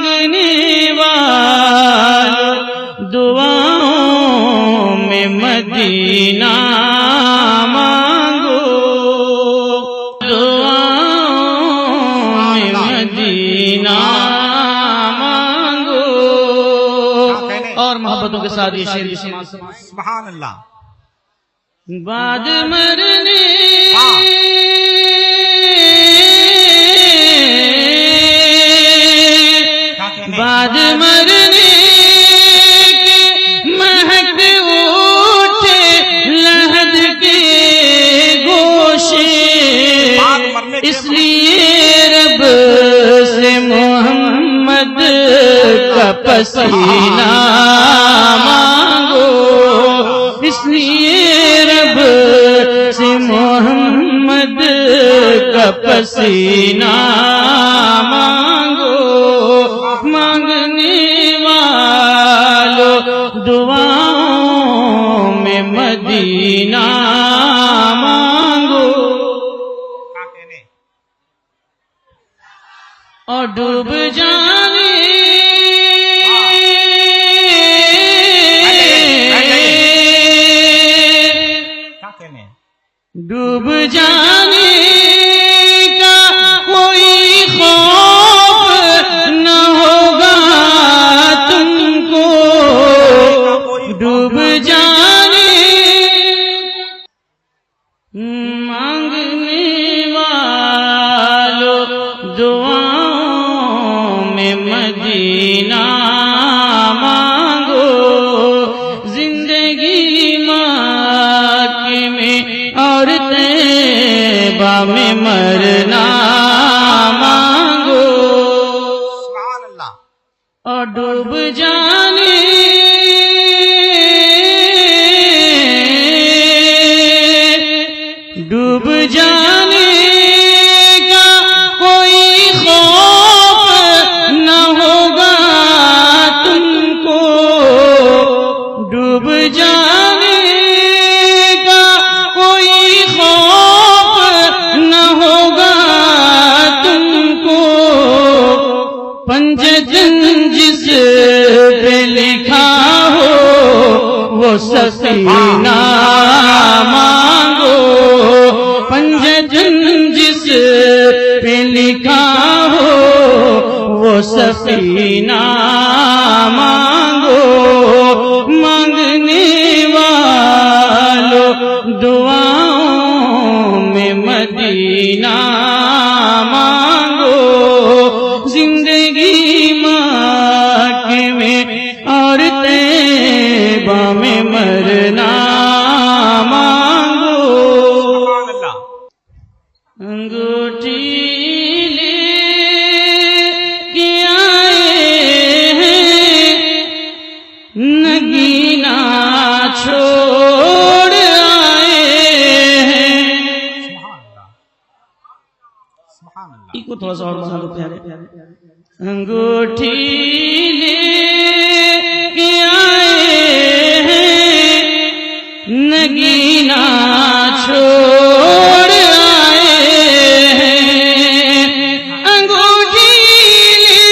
مانگنے والوں دعاؤں میں مدینہ مانگو، دعاؤں میں مدینہ مانگو۔ اور محبتوں کے ساتھ یہ شعر بھی سنا۔ سبحان اللہ۔ بعد مرنے بعد مرنے کے مہک اٹھے لحد کے گوشے، اس لیے رب سے محمد کا پسینہ مانگو، اس لیے رب سے محمد کا پسینہ مانگو، مانگنے والوں دعاؤں میں مدینہ مانگو، اور ڈوب جانے ڈوب جانے کا کوئی خوف نہ ہوگا تم کو، ڈوب جانے مانگنے والوں دعاؤں میں مدینہ مانگو، زندگی مکے میں اور طیبہ میں مرنا مانگو، سبحان اللہ۔ اور ڈوب جانے ڈوب جانے کا کوئی خوف نہ ہوگا تم کو، ڈوب جانے کا کوئی خوف نہ ہوگا تم کو، پنجتن جس پہ لکھا ہو وہ سفینہ مانگو، پنجتن جس پہ لکھا ہو وہ سفینہ مانگو، مانگنے والوں دعاؤں میں مدینہ مانگو، زندگی مکے میں اور طیبہ میں مرنا مانگو، انگوٹھی لے کے آئے ہیں نگینہ چھوڑ آئے ہیں، کو تھوڑا سا اور بنا دو پیارے، انگوٹھی لے کے آئے ہیں نگینہ چھوڑ آئے ہیں، انگوٹھی لے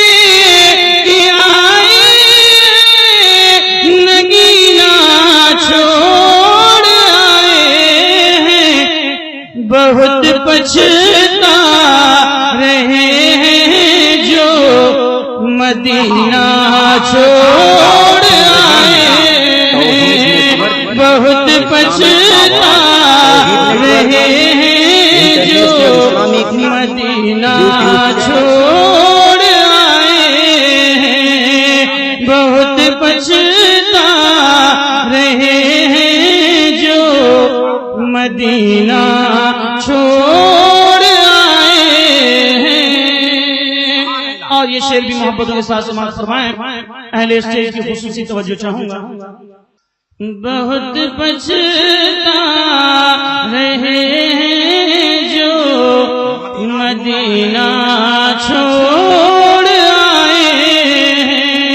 کے آئے نگینہ چھوڑ آئے ہیں، بہت پچھتا رہے ہیں جو مدینہ چھوڑ آئے ہیں، بہت پچھتا رہے ہیں جو مدینہ چھوڑ آئے ہیں، بہت پچھتا رہے ہیں جو مدینہ چھوڑ آئے ہیں۔ اور یہ شعر بھی محبتوں کے ساتھ سماعت فرمائیں، اہل اسٹیج کی خصوصی توجہ چاہوں گا۔ بہت پچھتا رہے ہیں جو مدینہ چھوڑ آئے ہیں،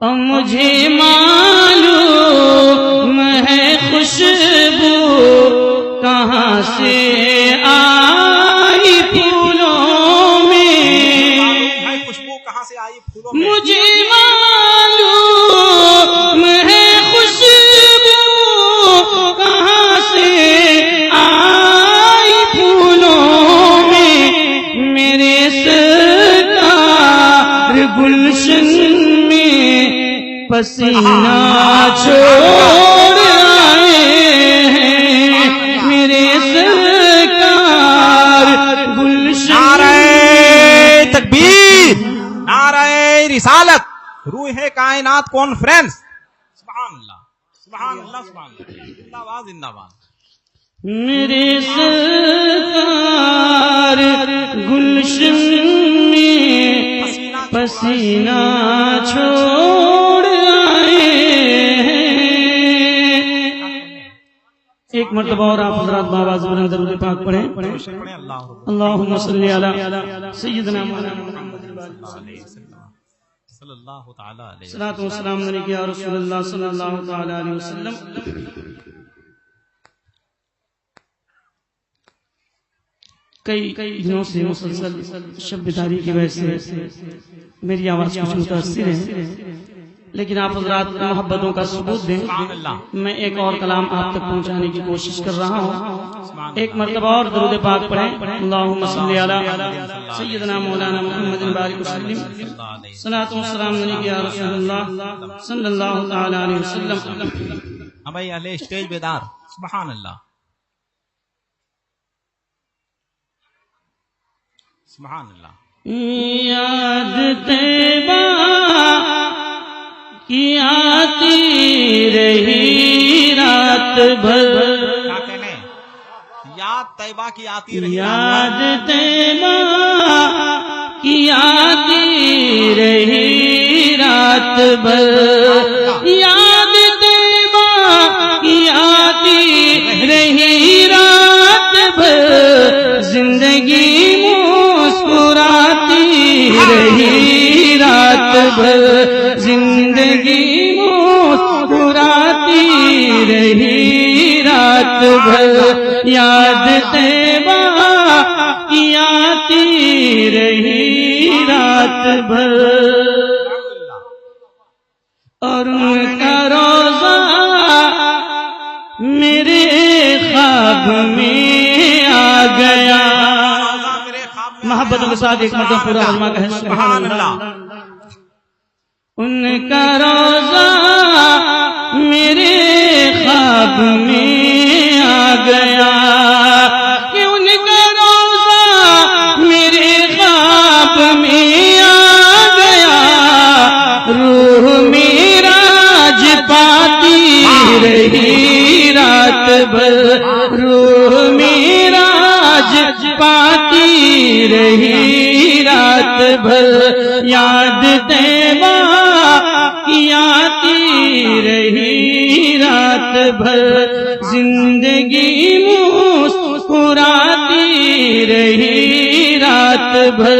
اور مجھے معلوم ہے خوشبو کہاں سے آئی پھولوں میں، سے آئی پھولوں میں. مجھے معلوم ہے خوشبو کہاں سے آئی پھولوں میں، میرے سرکار گلشن میں پسینہ چھوڑ آئے ہیں، میرے سرکار گلشن. نعرہ تکبیر، نعرہ رسالت، روح کائنات کانفرنس. سبحان اللہ، سبحان اللہ، سبحان اللہ. زندہ باد، زندہ باد. میرے سرکار گلشن میں پسینہ چھوڑ آئے ہیں. ایک مرتبہ اور آپ حضرات باواز بلند درود پاک پڑھیں. پڑھیں اللہ اللہم صلی علی سیدنا محمد صلی اللہ تعالی علیہ صلاۃ و سلام علیک یا رسول اللہ صلی اللہ تعالی علیہ وسلم. کئی دنوں سے مسلسل شب بیداری کی وجہ سے میری آواز کچھ متاثر ہے، لیکن آپ حضرات محبتوں کا ثبوت دیں. میں ایک اور کلام آپ تک پہنچانے کی کوشش کر رہا ہوں. ایک مرتبہ اور درود پاک پڑھیں. اللہم صلی علی سیدنا مولانا محمد بارک وسلم. صلاۃ و سلام علیک یا رسول اللہ صلی اللہ تعالی علیہ وسلم. ہاں بھائی، اہل اسٹیج بیدار. سبحان اللہ، سبحان اللہ. یاد طیبہ کی آتی رہی رات بھر، کیا کہنے؟ یاد طیبہ کی آتی رہی. یاد طیبہ کی آتی رہی رات بھر، یاد طیبہ کی آتی رہی رات بھر، زندگی مسکراتی رہی رات بھر، زندگی مسکراتی رہی رات بھر. یاد طیبہ کی آتی رہی رات بھر، اور ان کا روزہ میرے خواب میں آ گیا. محبتوں کے ساتھ ایک مرتبہ پورا علماء کہے سبحان اللہ. ان کا روزہ میرے خواب میں آ گیا، کہ ان کا روزہ میرے خواب میں آ گیا. روح معراج پاتی رہی رات بھر، روح معراج پاتی رہی رات بھر. یاد طیبہ کی آتی رہی رات بھر، زندگی مسکراتی رہی رات بھر.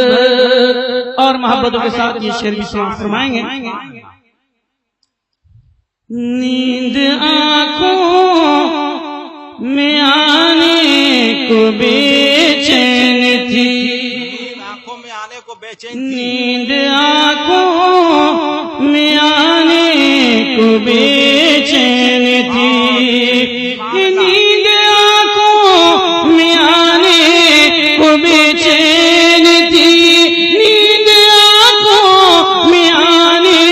اور محبتوں کے ساتھ یہ شعر بھی سماعت فرمائیں گے. نیند آنکھوں میں آنے کو بے چین تھی، آنکھوں میں آنے کو بے چین تھی. نیند آنکھوں میں آنے کو بے چین تھی، نیند آنکھوں میں آنے کو بے چین تھی، نیند آنکھوں میں آنے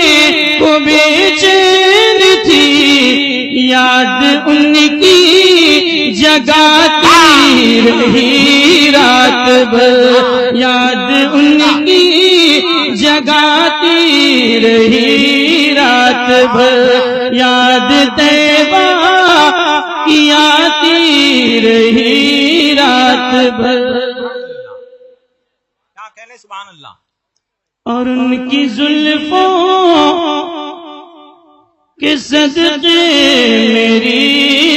کو بے چین تھی. یاد ان کی جگاتی رہی رات بھر، یاد ان کی جگاتی رہی رات بھر. یاد طیبہ کی آتی رہی رات بھر. کیا کہنے؟ سبحان اللہ. اور ان کی زلفوں کے صدقے میری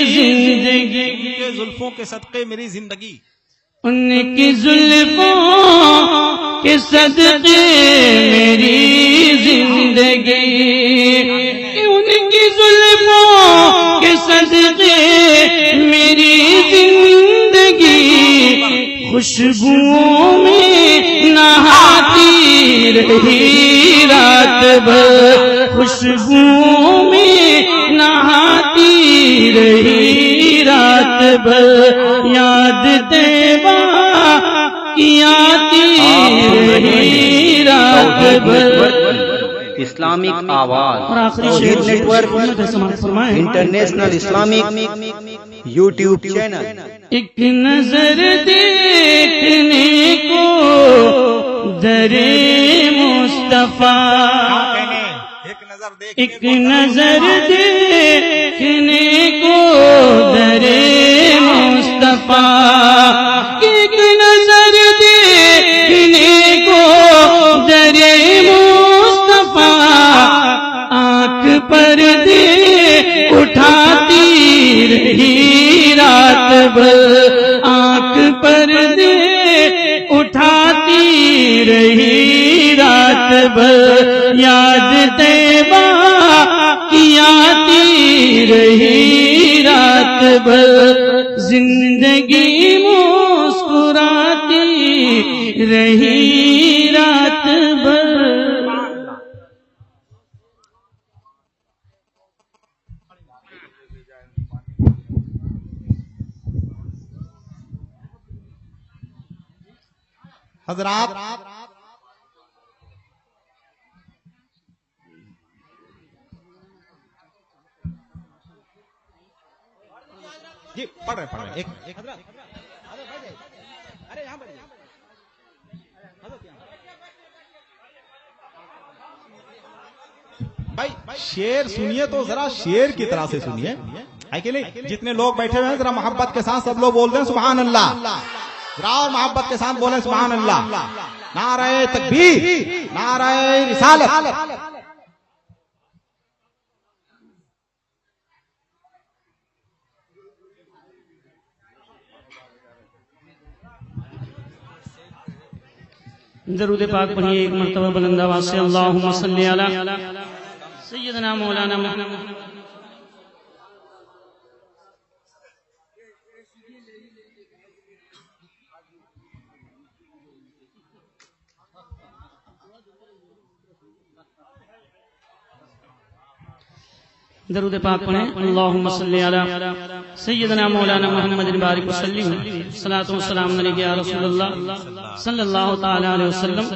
زندگی، کے زلفوں کے صدقے میری زندگی، ان کی زلفوں کے صدقے میری زندگی، ان کی زلفوں کے صدقے میری زندگی. خوشبوؤں میں نہاتی رہی رات بھر خوشبو میں نہاتی رہی رات بھر یاد طیبہ کی آتی رہی رات بھر اسلامک آواز اور آخری توحید نیٹ ورک فرمائیں انٹرنیشنل اسلامک یوٹیوب چینل. ایک نظر دیکھنے کو در مصطفیٰ ایک نظر دیکھنے کو در مصطفیٰ ایک نظر دیکھنے کو در مصطفیٰ آنکھ پر دے اٹھاتی رہی رات بھر آنکھ پر دے اٹھاتی رہی رات بھر یاد طیبہ کی آتی رہی رات بھر زندگی مسکراتی رہی رات بھر. حضرات جی پڑھ رہے ایک بھائی شعر سنیے تو ذرا شعر کی طرح سے سنیے ہے کہ نہیں. جتنے لوگ بیٹھے ہوئے ہیں ذرا محبت کے ساتھ سب لوگ بول دیں سبحان اللہ. ذرا اور محبت کے ساتھ بولیں سبحان اللہ. نعرہ تکبیر نعرہ رسالت. درود پاک پڑھیے ایک مرتبہ بلند آواز سے اللہم صلی علی سیدنا مولانا محمد. درود پاک پڑھیں اللہم صلی علی سیدنا مولانا محمد بارک وسلم صلاۃ و سلام علیک یا رسول اللہ صلی اللہ تعالی علیہ وسلم.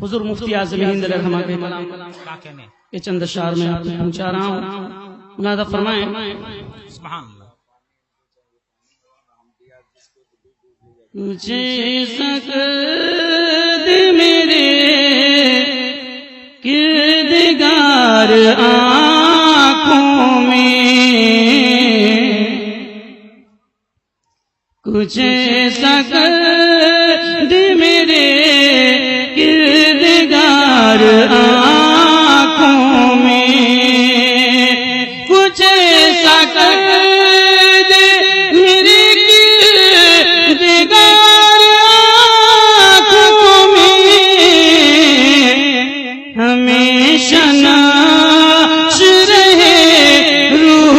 حضور مفتی اعظم ہند علیہ رحمہ کے کلام یہ چند اشعار میں آپ کو پہنچا رہا ہوں. ملاحظہ فرمائیں سبحان اللہ. مجھے سکد میرے کردگار آنکھوں میں کچھ سکد میرے کردگار آنکھوں میں کچھ سکد میرے کردگار آنکھوں میں ہمیشہ ناش رہے روح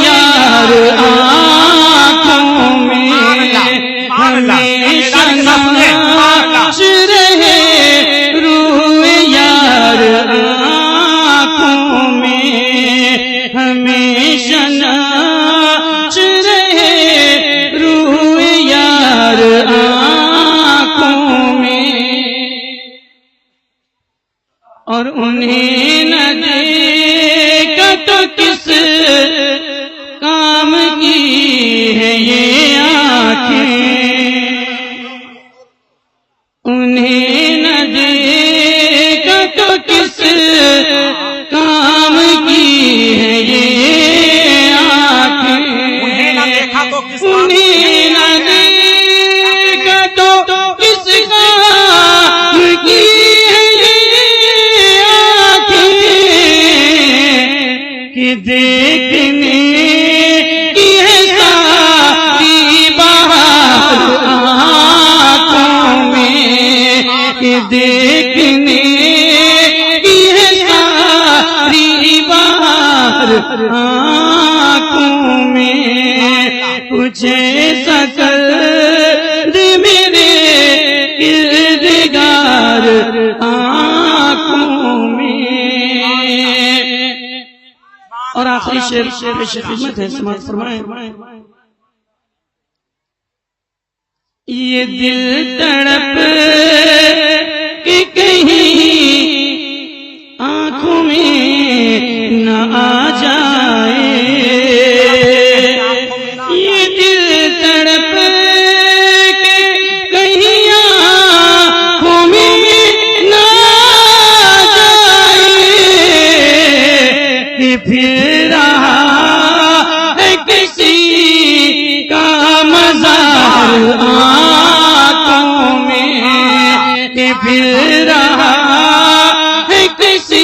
یار آنکھوں میں ہمیشہ ناش رہے روح یار آنکھوں میں ہمیشہ ناش رہے روح یار آنکھوں میں اور انہیں نہ دیکھا تو کس کام کی ہے یہ آنکھیں انہیں نہ دیکھا تو کس کام کی ہے یہ آنکھیں انہیں نہ دیکھا تو کس انہیں نہ دیکھا تو کس کام کی دیکھنے کی ہے ساری بہار آنکھوں میں دیکھنے کی ہے ساری بہار آنکھوں میں کچھ سکد میرے کردگار آخری شعر پیش خدمت ہے، سماعت فرمائیں۔ یہ دل تڑپ کہ کہیں آنکھوں میں نہ آ جائے، یہ دل تڑپ کہ کہیں آنکھوں میں نہ آ جائے، کہ پھر رہا ہے کسی کا مزار آنکھوں میں، کہ پھر رہا ہے کسی